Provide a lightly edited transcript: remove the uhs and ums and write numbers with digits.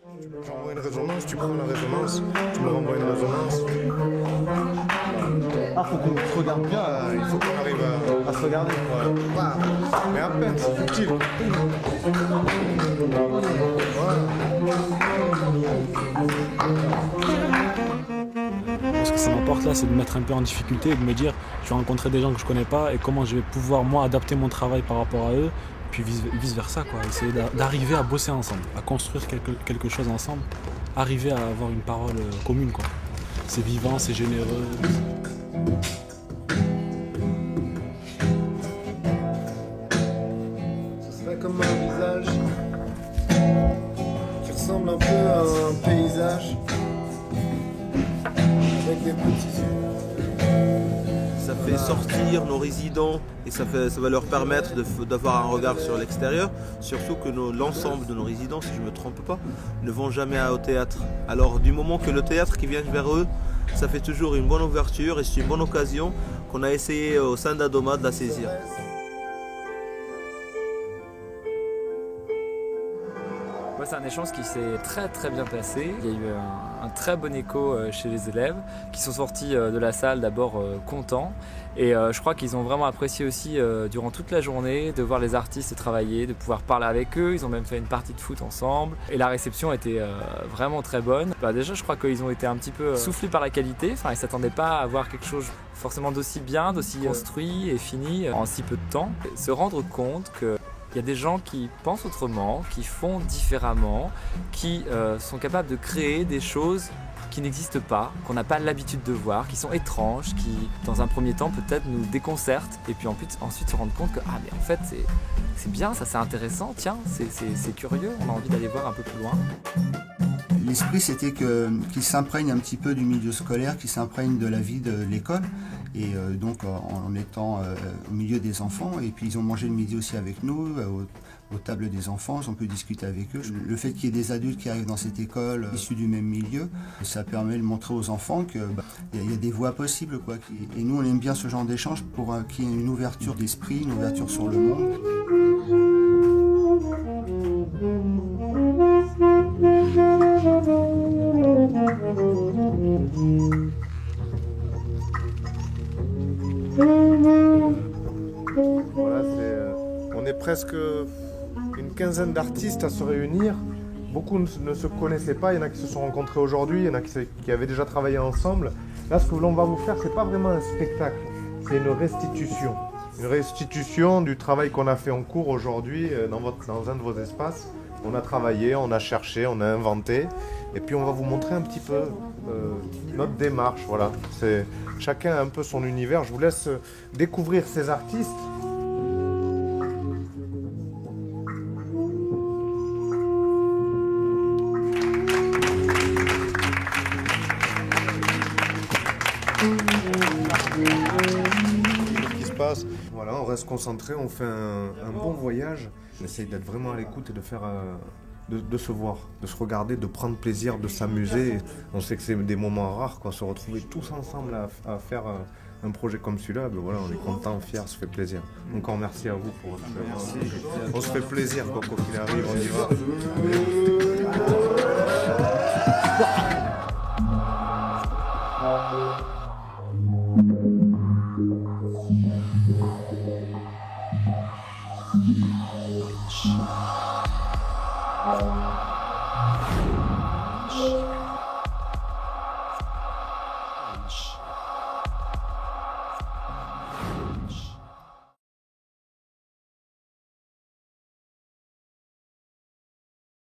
J'envoie une résonance, tu prends la résonance, tu me renvoies une résonance. Ah, faut qu'on se regarde bien. Il faut qu'on arrive À se regarder. Ouais. Bah, mais à peine, c'est subtil. Voilà. Ce que ça m'apporte là, c'est de me mettre un peu en difficulté et de me dire, je vais rencontrer des gens que je connais pas et comment je vais pouvoir moi adapter mon travail par rapport à eux, puis vice versa quoi. Essayer d'arriver à bosser ensemble, à construire quelque chose ensemble, arriver à avoir une parole commune quoi. C'est vivant, c'est généreux. Ce serait comme un visage qui ressemble un peu à un paysage avec des petits yeux. Ça fait sortir nos résidents et ça va leur permettre d'avoir un regard sur l'extérieur. Surtout que l'ensemble de nos résidents, si je ne me trompe pas, ne vont jamais au théâtre. Alors du moment que le théâtre qui vient vers eux, ça fait toujours une bonne ouverture et c'est une bonne occasion qu'on a essayé au sein d'Adoma de la saisir. C'est un échange qui s'est très bien passé. Il y a eu un très bon écho chez les élèves qui sont sortis de la salle d'abord contents et je crois qu'ils ont vraiment apprécié aussi durant toute la journée de voir les artistes travailler, de pouvoir parler avec eux. Ils ont même fait une partie de foot ensemble et la réception était vraiment très bonne. Déjà je crois qu'ils ont été un petit peu soufflés par la qualité, enfin, ils ne s'attendaient pas à voir quelque chose forcément d'aussi bien, d'aussi construit et fini en si peu de temps. Se rendre compte que il y a des gens qui pensent autrement, qui font différemment, qui sont capables de créer des choses qui n'existent pas, qu'on n'a pas l'habitude de voir, qui sont étranges, qui dans un premier temps peut-être nous déconcertent et puis ensuite se rendre compte que ah mais en fait c'est bien, ça c'est intéressant, tiens, c'est curieux, on a envie d'aller voir un peu plus loin. L'esprit, c'était qu'ils s'imprègnent un petit peu du milieu scolaire, qu'ils s'imprègnent de la vie de l'école, et donc en étant au milieu des enfants. Et puis ils ont mangé le midi aussi avec nous, aux tables des enfants, on peut discuter avec eux. Le fait qu'il y ait des adultes qui arrivent dans cette école, issus du même milieu, ça permet de montrer aux enfants qu'il y a des voies possibles, quoi. Et nous, on aime bien ce genre d'échange pour qu'il y ait une ouverture d'esprit, une ouverture sur le monde. Voilà, on est presque une quinzaine d'artistes à se réunir. Beaucoup ne se connaissaient pas, il y en a qui se sont rencontrés aujourd'hui, il y en a qui avaient déjà travaillé ensemble. Là, ce que l'on va vous faire, c'est pas vraiment un spectacle, c'est une restitution. Une restitution du travail qu'on a fait en cours aujourd'hui dans un de vos espaces. On a travaillé, on a cherché, on a inventé. Et puis on va vous montrer un petit peu notre démarche. Voilà. Chacun a un peu son univers. Je vous laisse découvrir ces artistes. Qu'est-ce qui se passe? Voilà, on reste concentré, on fait un bon voyage. On essaye d'être vraiment à l'écoute et de faire... De se voir, de se regarder, de prendre plaisir, de s'amuser. On sait que c'est des moments rares, quoi, se retrouver tous ensemble à faire un projet comme celui-là. Ben voilà, on est content, fiers, ça fait plaisir. Encore merci à vous pour votre merci. On se fait plaisir, quoi qu'il arrive, on y va. Shh.